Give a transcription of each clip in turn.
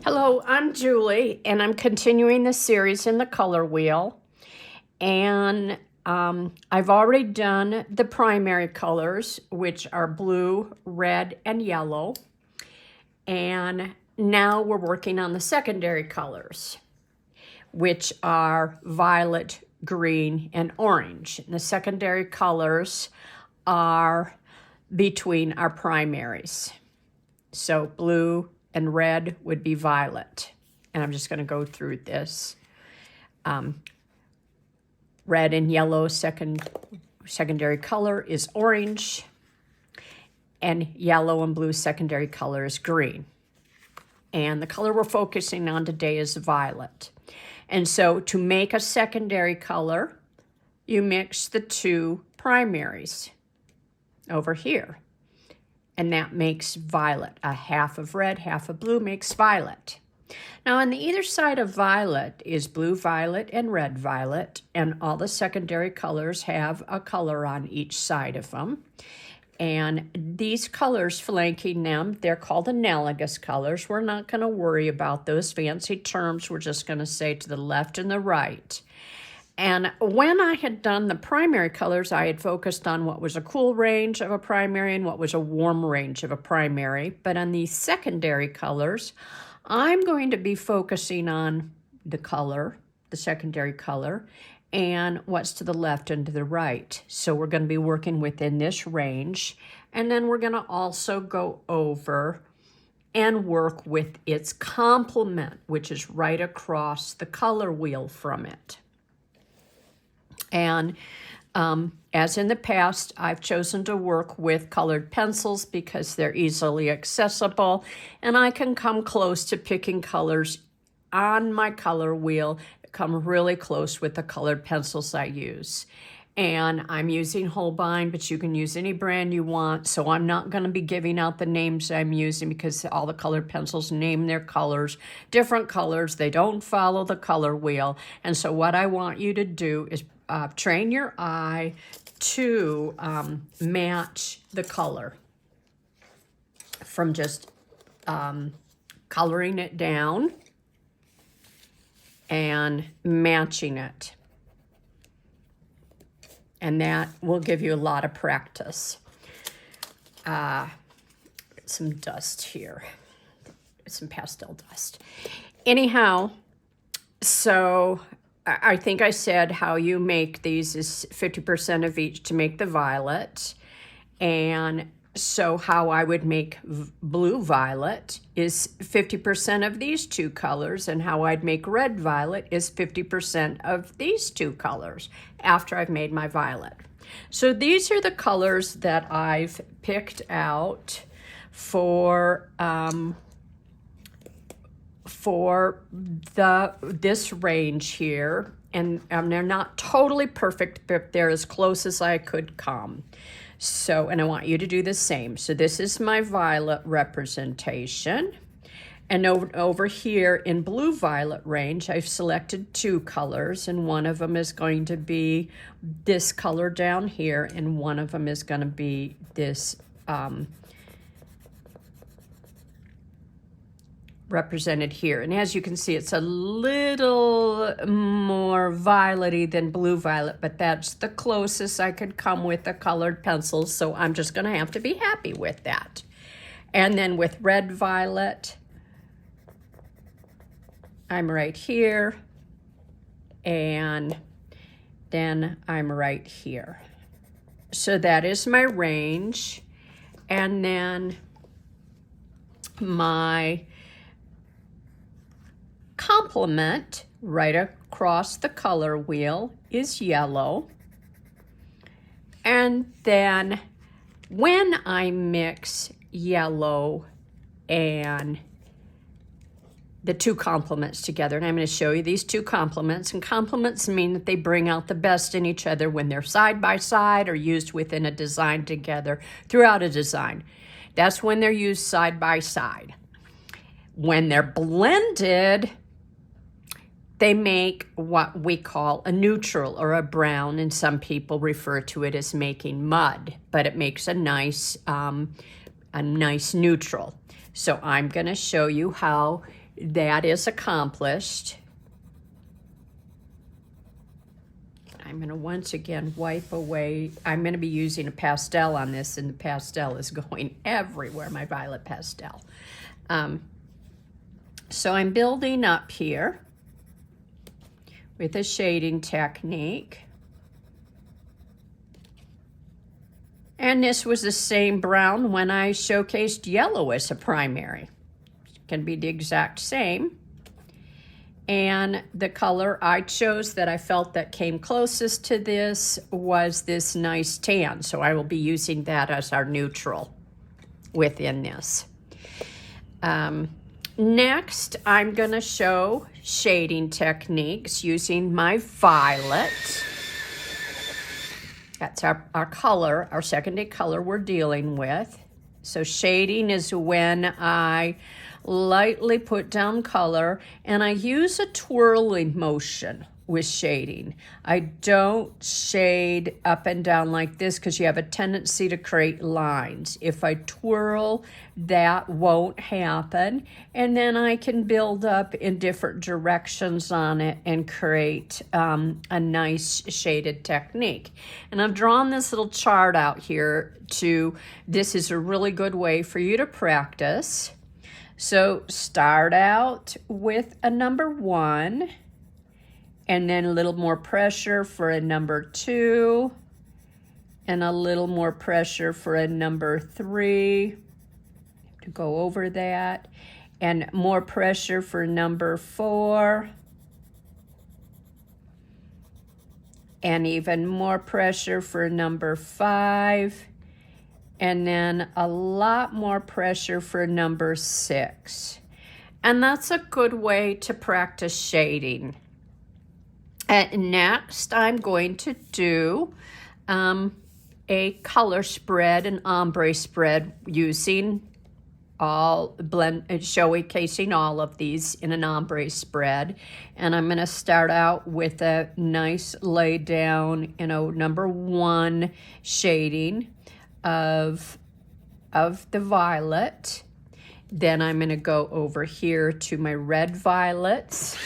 Hello, I'm Julie, and I'm continuing the series in the color wheel. And I've already done the primary colors, which are blue, red, and yellow. And now we're working on the secondary colors, which are violet, green, and orange. And the secondary colors are between our primaries. So blue and red would be violet. And I'm just going to go through this. Red and yellow secondary color is orange. And yellow and blue secondary color is green. And the color we're focusing on today is violet. And so to make a secondary color, you mix the two primaries over here. And that makes violet. A half of red, half of blue makes violet. Now on the either side of violet is blue violet and red violet, and all the secondary colors have a color on each side of them. And these colors flanking them, they're called analogous colors. We're not going to worry about those fancy terms. We're just going to say to the left and the right. And when I had done the primary colors, I had focused on what was a cool range of a primary and what was a warm range of a primary. But on these secondary colors, I'm going to be focusing on the color, the secondary color, and what's to the left and to the right. So we're going to be working within this range. And then we're going to also go over and work with its complement, which is right across the color wheel from it. And as in the past, I've chosen to work with colored pencils because they're easily accessible, and I can come close to picking colors on my color wheel, come really close with the colored pencils I use. And I'm using Holbein, but you can use any brand you want, so I'm not going to be giving out the names I'm using because all the colored pencils name their colors, different colors. They don't follow the color wheel. And so what I want you to do is train your eye to match the color from just coloring it down and matching it. And that will give you a lot of practice. Some dust here, some pastel dust. Anyhow, so I think I said how you make these is 50% of each to make the violet. And so how I would make blue violet is 50% of these two colors, and how I'd make red violet is 50% of these two colors after I've made my violet. So these are the colors that I've picked out for this range here, and they're not totally perfect, but they're as close as I could come. So, and I want you to do the same. So this is my violet representation. And over here in blue violet range, I've selected two colors, and one of them is going to be this color down here, and one of them is going to be this represented here. And as you can see, it's a little more violety than blue violet, but that's the closest I could come with the colored pencils, so I'm just going to have to be happy with that. And then with red violet, I'm right here, and then I'm right here. So that is my range. And then my complement right across the color wheel is yellow. And then when I mix yellow and the two complements together, and I'm going to show you these two complements, and complements mean that they bring out the best in each other when they're side by side or used within a design together throughout a design. That's when they're used side by side. When they're blended, they make what we call a neutral or a brown, and some people refer to it as making mud, but it makes a nice neutral. So I'm going to show you how that is accomplished. I'm going to once again wipe away. I'm going to be using a pastel on this, and the pastel is going everywhere, my violet pastel. So I'm building up here with a shading technique. And this was the same brown when I showcased yellow as a primary. It can be the exact same. And the color I chose that I felt that came closest to this was this nice tan. So I will be using that as our neutral within this. Next, I'm going to show shading techniques using my violet. That's our color, our secondary color we're dealing with. So shading is when I lightly put down color, and I use a twirling motion with shading. I don't shade up and down like this because you have a tendency to create lines. If I twirl, that won't happen, and then I can build up in different directions on it and create a nice shaded technique. And I've drawn this little chart out here this is a really good way for you to practice. So start out with a number 1, and then a little more pressure for a number 2, and a little more pressure for a number 3 to go over that, and more pressure for number 4, and even more pressure for number 5, and then a lot more pressure for number 6. And that's a good way to practice shading. And next, I'm going to do a color spread, an ombre spread, using showcasing all of these in an ombre spread. And I'm going to start out with a nice lay down, number 1 shading of the violet. Then I'm going to go over here to my red violets.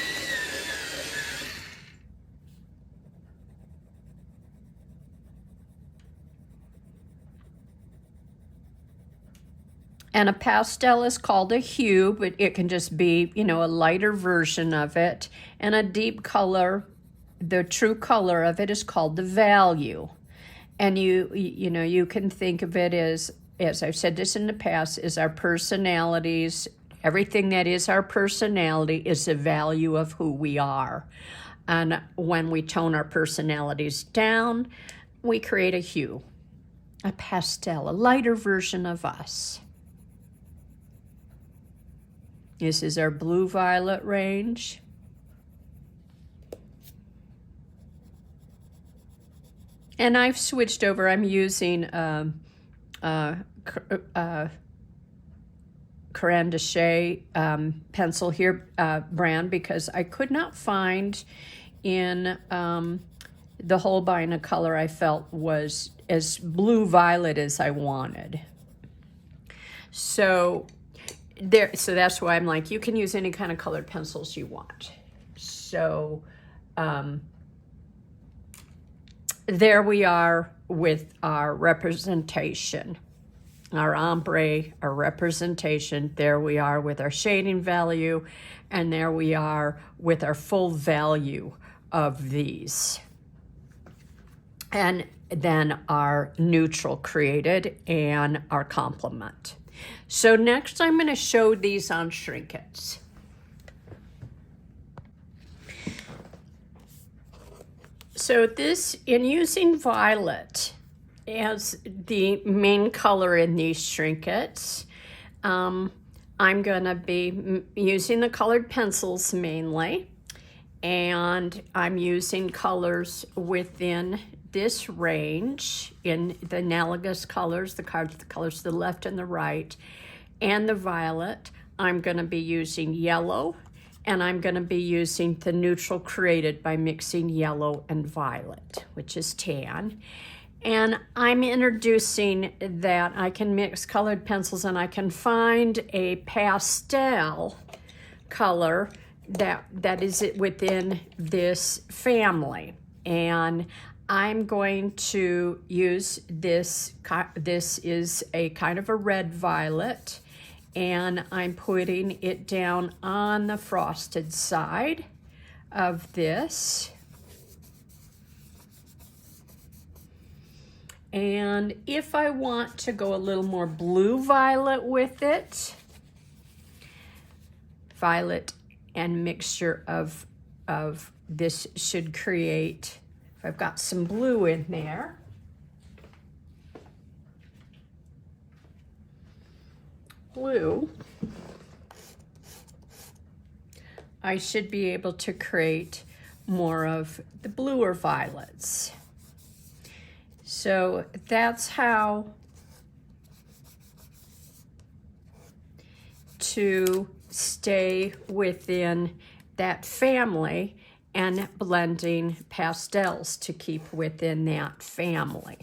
And a pastel is called a hue, but it can just be, a lighter version of it. And a deep color, the true color of it, is called the value. And you can think of it as I've said this in the past, is our personalities. Everything that is our personality is the value of who we are. And when we tone our personalities down, we create a hue, a pastel, a lighter version of us. This is our blue-violet range. And I've switched over. I'm using Caran d'Ache pencil here, brand, because I could not find in the Holbein a color I felt was as blue-violet as I wanted. So that's why I'm like, you can use any kind of colored pencils you want. So there we are with our representation, our ombre, our representation. There we are with our shading value, and there we are with our full value of these. And then our neutral created and our complement. So next I'm going to show these on Shrinkets. So this, in using violet as the main color in these Shrinkets, I'm going to be using the colored pencils mainly, and I'm using colors within this range in the analogous colors, the colors to the left and the right, and the violet. I'm going to be using yellow, and I'm going to be using the neutral created by mixing yellow and violet, which is tan. And I'm introducing that I can mix colored pencils, and I can find a pastel color that is within this family. And I'm going to use this. This is a kind of a red violet, and I'm putting it down on the frosted side of this. And if I want to go a little more blue violet with it, violet and mixture of this should create, if I've got some blue in there, blue, I should be able to create more of the bluer violets. So that's how to stay within that family and blending pastels to keep within that family.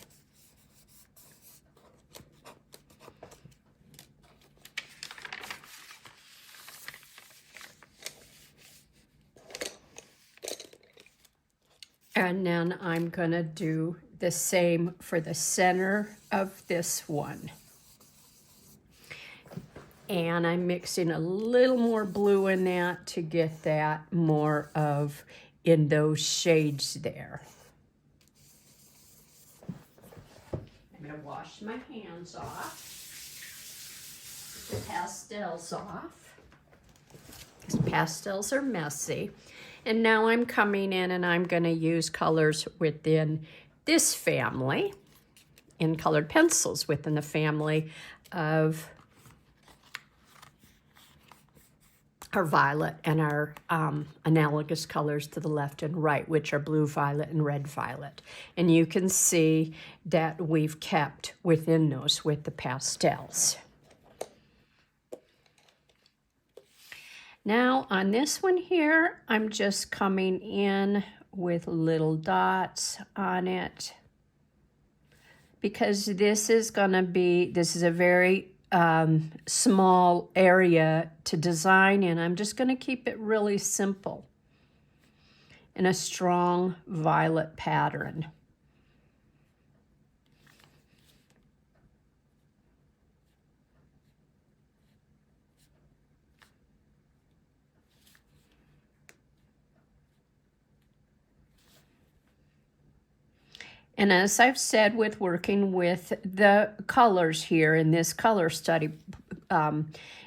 And then I'm gonna do the same for the center of this one. And I'm mixing a little more blue in that to get that more of in those shades there. I'm gonna wash my hands off, the pastels off. These pastels are messy. And now I'm coming in and I'm gonna use colors within this family in colored pencils within the family of our violet and our analogous colors to the left and right, which are blue violet and red violet. And you can see that we've kept within those with the pastels. Now on this one here, I'm just coming in with little dots on it because this is a very small area to design in. I'm just going to keep it really simple in a strong violet pattern. And as I've said with working with the colors here in this color study,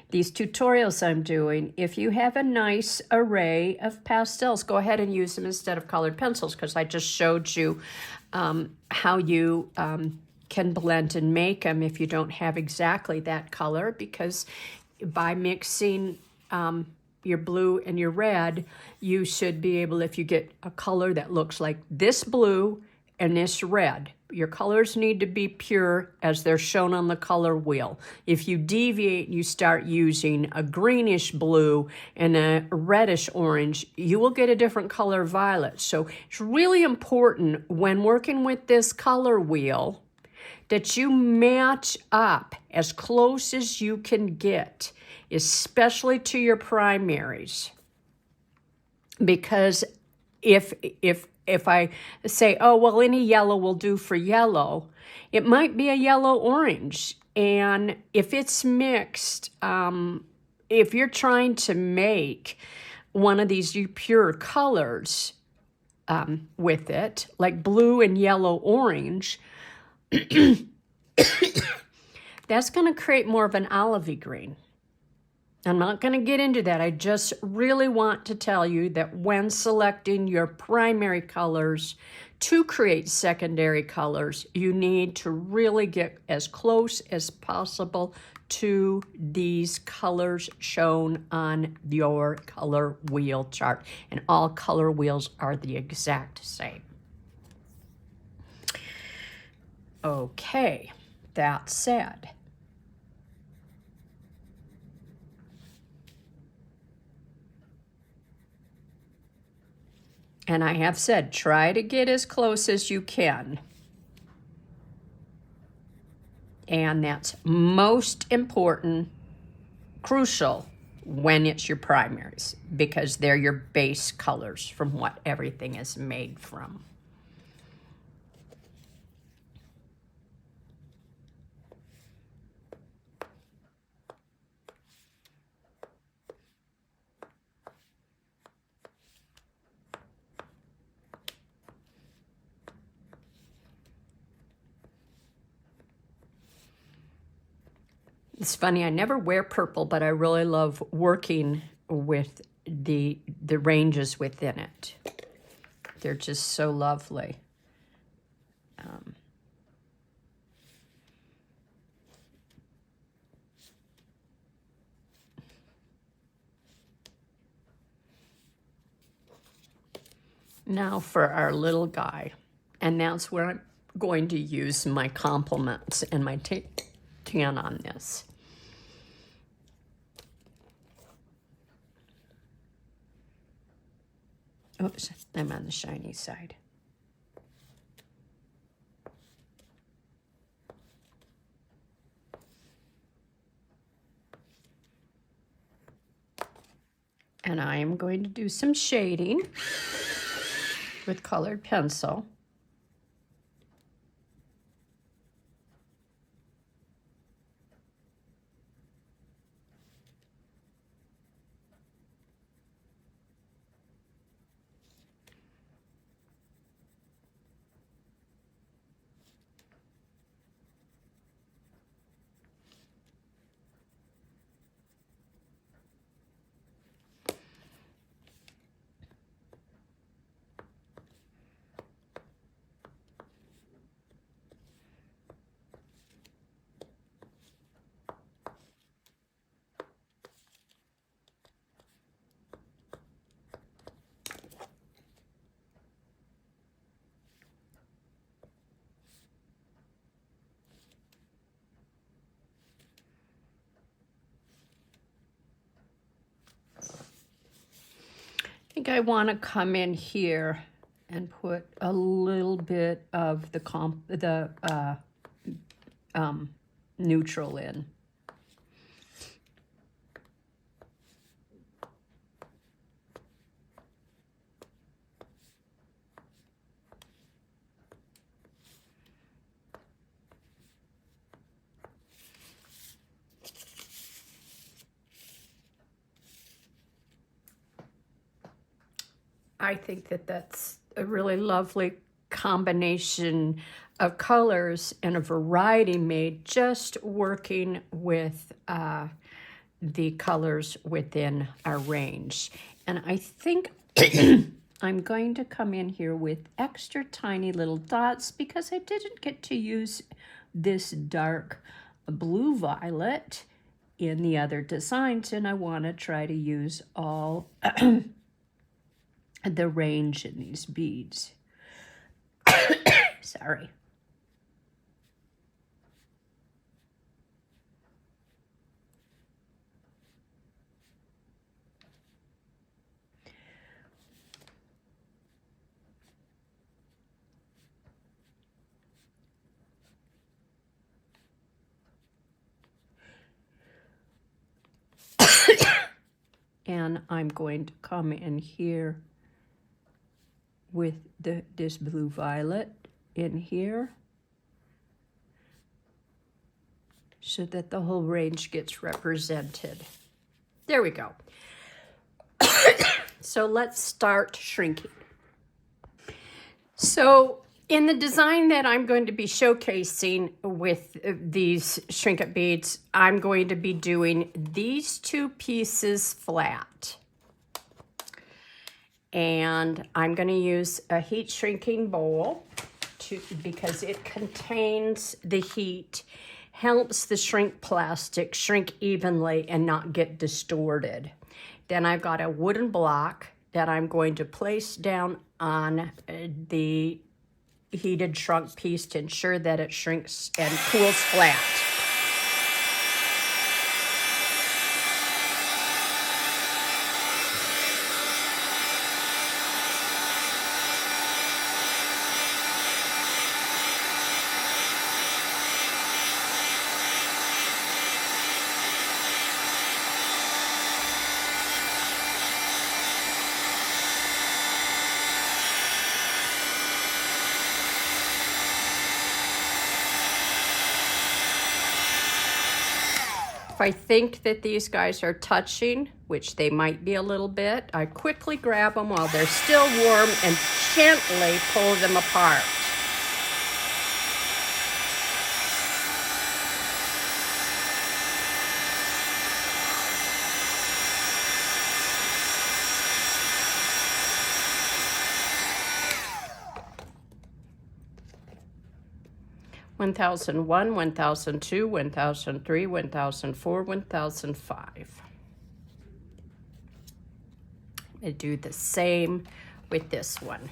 these tutorials I'm doing, if you have a nice array of pastels, go ahead and use them instead of colored pencils, because I just showed you how you can blend and make them if you don't have exactly that color, because by mixing your blue and your red, you should be able, if you get a color that looks like this blue and this red, your colors need to be pure as they're shown on the color wheel. If you deviate, you start using a greenish blue and a reddish orange, you will get a different color violet. So it's really important when working with this color wheel that you match up as close as you can get, especially to your primaries. Because if I say, oh, well, any yellow will do for yellow, it might be a yellow-orange. And if it's mixed, if you're trying to make one of these pure colors with it, like blue and yellow-orange, that's going to create more of an olivey green. I'm not going to get into that. I just really want to tell you that when selecting your primary colors to create secondary colors, you need to really get as close as possible to these colors shown on your color wheel chart. And all color wheels are the exact same. Okay, that said, and I have said, try to get as close as you can. And that's most important, crucial, when it's your primaries, because they're your base colors from what everything is made from. It's funny, I never wear purple, but I really love working with the ranges within it. They're just so lovely. Now for our little guy, and that's where I'm going to use my complements and my tan on this. Oops, I'm on the shiny side. And I am going to do some shading with colored pencil. I think I want to come in here and put a little bit of the neutral in. I think that that's a really lovely combination of colors and a variety made just working with the colors within our range. And I think I'm going to come in here with extra tiny little dots because I didn't get to use this dark blue violet in the other designs, and I want to try to use all the range in these beads. Sorry. And I'm going to come in here with this blue violet in here so that the whole range gets represented. There we go. So let's start shrinking. So in the design that I'm going to be showcasing with these Shrinket beads, I'm going to be doing these two pieces flat. And I'm going to use a heat shrinking bowl because it contains the heat, helps the shrink plastic shrink evenly and not get distorted. Then I've got a wooden block that I'm going to place down on the heated shrunk piece to ensure that it shrinks and cools flat. If I think that these guys are touching, which they might be a little bit, I quickly grab them while they're still warm and gently pull them apart. One 1001, 1002, 1003, 1004, 1005. I do the same with this one.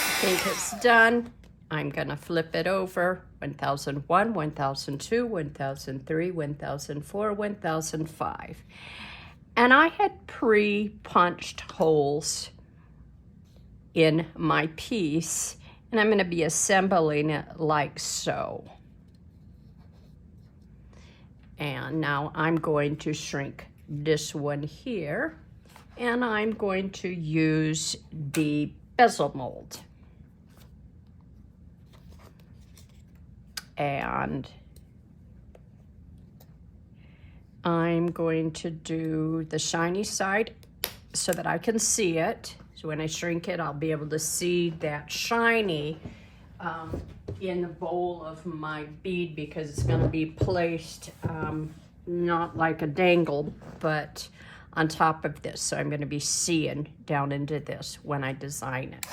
I think it's done. I'm gonna flip it over. 1001, 1002, 1003, 1004, 1005. And I had pre-punched holes in my piece, and I'm gonna be assembling it like so. And now I'm going to shrink this one here, and I'm going to use the bezel mold. And I'm going to do the shiny side so that I can see it. So when I shrink it, I'll be able to see that shiny in the bowl of my bead, because it's going to be placed not like a dangle, but on top of this. So I'm going to be seeing down into this when I design it.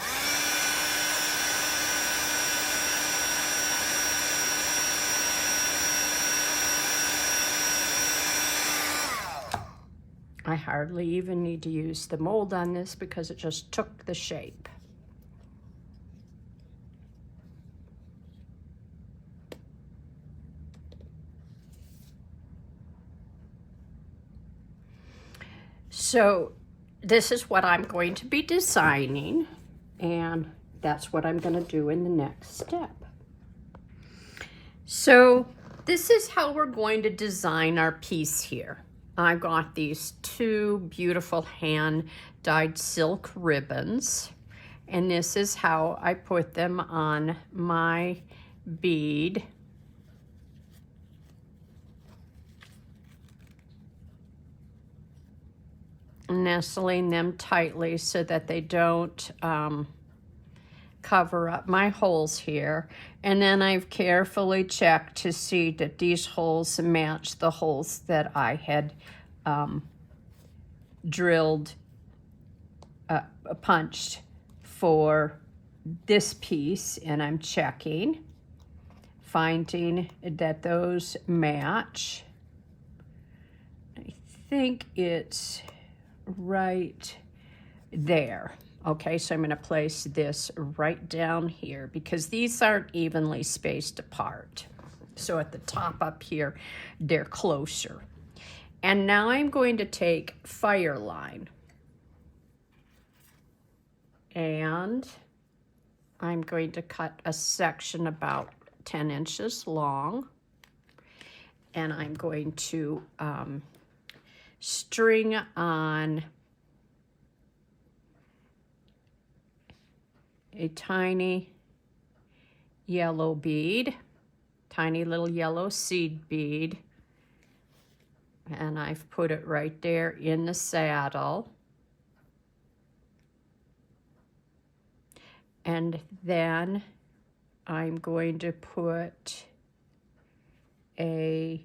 I hardly even need to use the mold on this because it just took the shape. So this is what I'm going to be designing, and that's what I'm going to do in the next step. So this is how we're going to design our piece here. I got these two beautiful hand-dyed silk ribbons, and this is how I put them on my bead. Nestling them tightly so that they don't cover up my holes here. And then I've carefully checked to see that these holes match the holes that I had drilled, punched for this piece, and I'm checking, finding that those match. I think it's right there. Okay, so I'm going to place this right down here because these aren't evenly spaced apart. So at the top up here, they're closer. And now I'm going to take Fireline, and I'm going to cut a section about 10 inches long, and I'm going to string on a tiny yellow bead, tiny little yellow seed bead, and I've put it right there in the saddle. And then I'm going to put a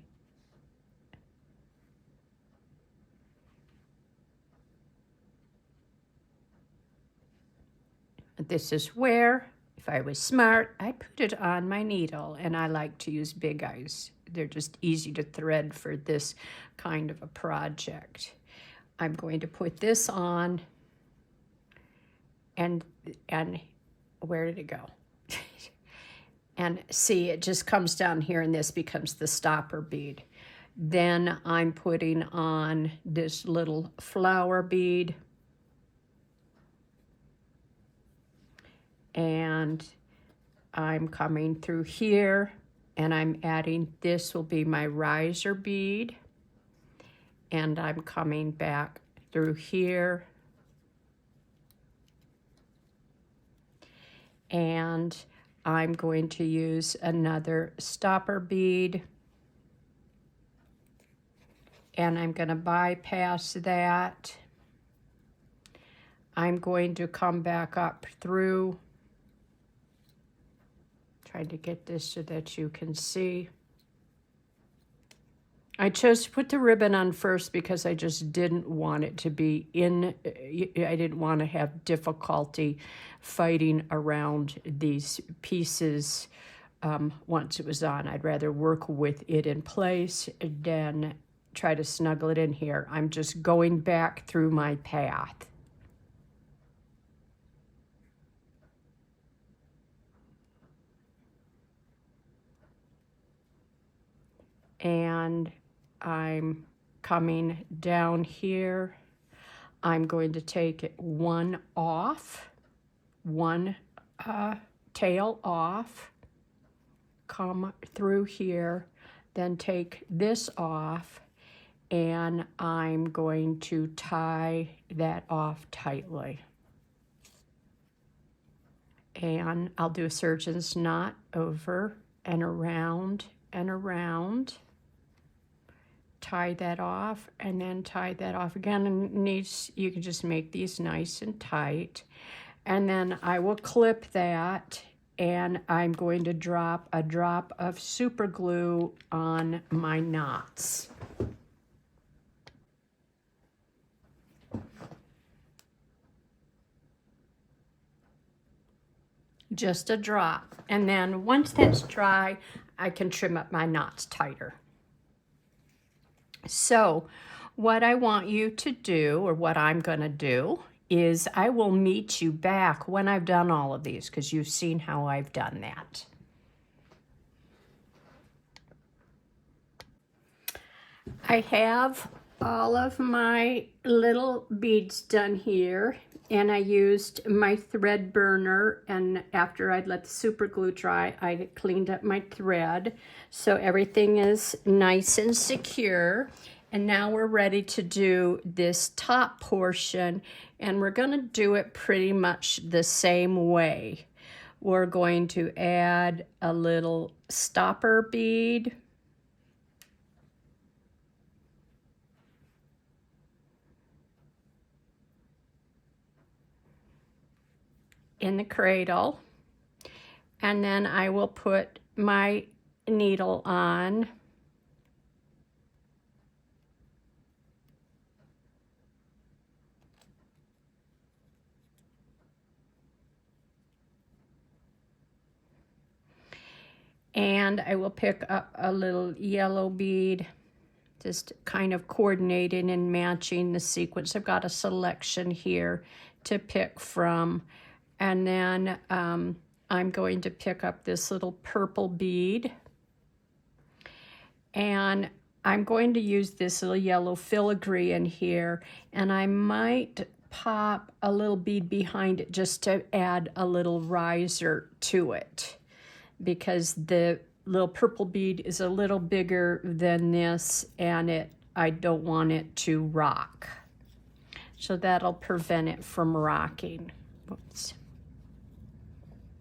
this is where, if I was smart, I'd put it on my needle, and I like to use big eyes. They're just easy to thread for this kind of a project. I'm going to put this on, and where did it go? And see, it just comes down here, and this becomes the stopper bead. Then I'm putting on this little flower bead. and I'm coming through here, and I'm adding, this will be my riser bead, and I'm coming back through here, and I'm going to use another stopper bead, and I'm going to bypass that. I'm going to come back up through, trying to get this so that you can see. I chose to put the ribbon on first because I just didn't want it to be in, I didn't want to have difficulty fighting around these pieces once it was on. I'd rather work with it in place than try to snuggle it in here. I'm just going back through my path. And I'm coming down here. I'm going to take one off, one tail off, come through here, then take this off, and I'm going to tie that off tightly. And I'll do a surgeon's knot over and around and around. Tie that off, and then tie that off again, and you can just make these nice and tight. And then I will clip that, and I'm going to drop a drop of super glue on my knots. Just a drop. And then once that's dry, I can trim up my knots tighter. So what I want you to do, or what I'm going to do, is I will meet you back when I've done all of these, because you've seen how I've done that. I have all of my little beads done here, and I used my thread burner, and after I'd let the super glue dry, I cleaned up my thread, so everything is nice and secure. And now we're ready to do this top portion, and we're going to do it pretty much the same way. We're going to add a little stopper bead, in the cradle, and then I will put my needle on, and I will pick up a little yellow bead, just kind of coordinating and matching the sequence. I've got a selection here to pick from. And then I'm going to pick up this little purple bead, and I'm going to use this little yellow filigree in here, and I might pop a little bead behind it just to add a little riser to it, because the little purple bead is a little bigger than this, and I don't want it to rock. So that'll prevent it from rocking. Whoops.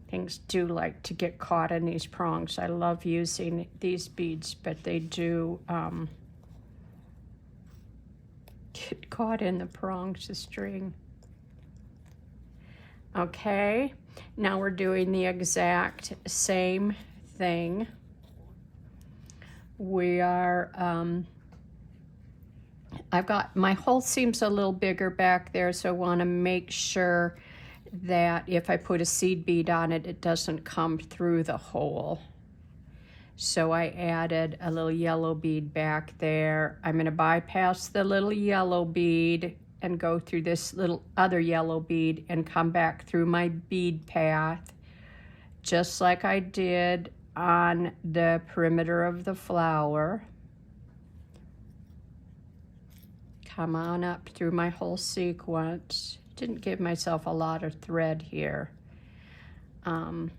Things do like to get caught in these prongs. I love using these beads, but they do get caught in the prongs, the string. Okay, now we're doing the exact same thing. We are, I've got, my hole seems a little bigger back there, so I want to make sure that if I put a seed bead on it, it doesn't come through the hole. So I added a little yellow bead back there. I'm going to bypass the little yellow bead and go through this little other yellow bead and come back through my bead path, just like I did on the perimeter of the flower. Come on up through my whole sequence. Didn't give myself a lot of thread here. I'm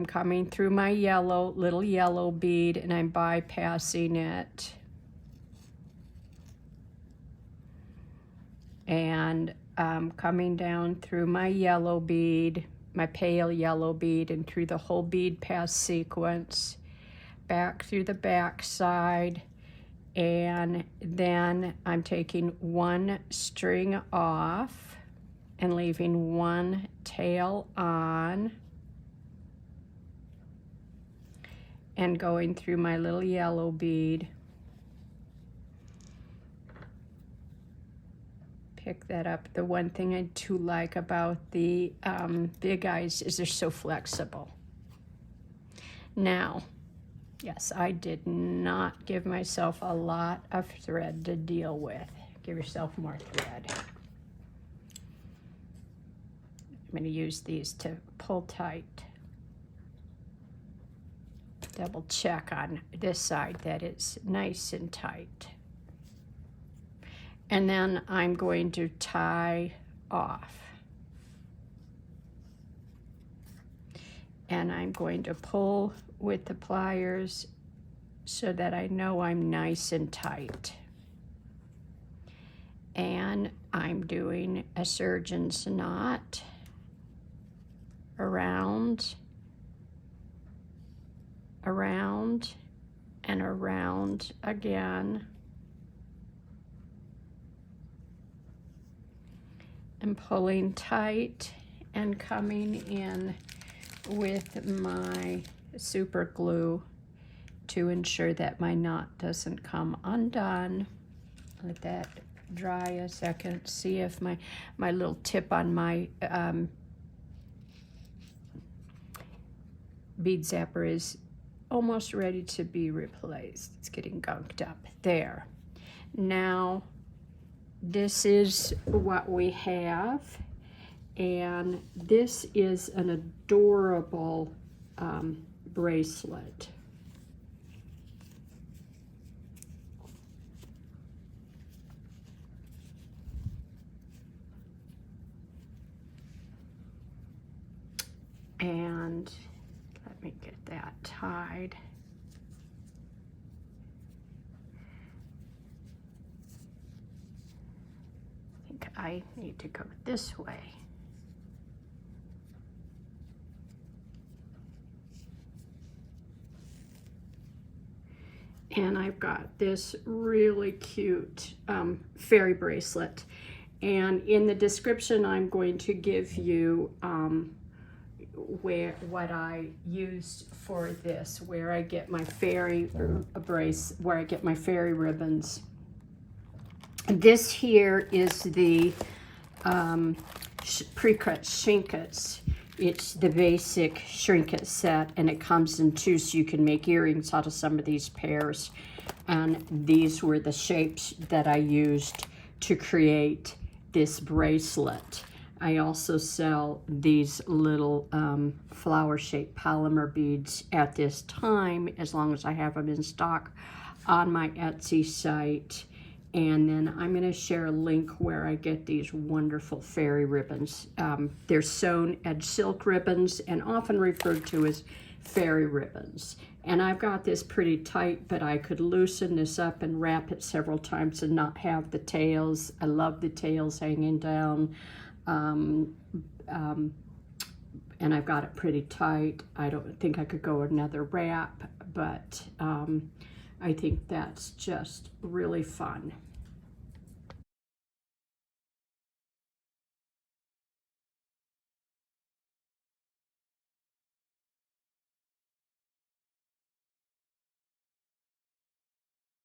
coming through my little yellow bead, and I'm bypassing it. And coming down through my yellow bead, my pale yellow bead, and through the whole bead pass sequence, back through the back side, and then I'm taking one string off and leaving one tail on, and going through my little yellow bead. Pick that up. The one thing I do like about the big eyes is they're so flexible. Now, yes, I did not give myself a lot of thread to deal with. Give yourself more thread. I'm going to use these to pull tight. Double check on this side that it's nice and tight. And then I'm going to tie off. And I'm going to pull with the pliers so that I know I'm nice and tight. And I'm doing a surgeon's knot around, around, and around again. And pulling tight and coming in with my super glue to ensure that my knot doesn't come undone. Let that dry a second. See if my little tip on my bead zapper is almost ready to be replaced. It's getting gunked up. There. Now, this is what we have, and this is an adorable bracelet. And let me get that tied. I need to go this way. And I've got this really cute fairy bracelet. And in the description, I'm going to give you what I used for this, where I get my fairy where I get my fairy ribbons. This here is the pre-cut Shrinkets. It's the basic Shrinket set, and it comes in two, so you can make earrings out of some of these pairs. And these were the shapes that I used to create this bracelet. I also sell these little flower-shaped polymer beads at this time, as long as I have them in stock, on my Etsy site. And then I'm going to share a link where I get these wonderful fairy ribbons. They're sewn edge silk ribbons and often referred to as fairy ribbons. And I've got this pretty tight, but I could loosen this up and wrap it several times and not have the tails. I love the tails hanging down. And I've got it pretty tight. I don't think I could go another wrap, but I think that's just really fun.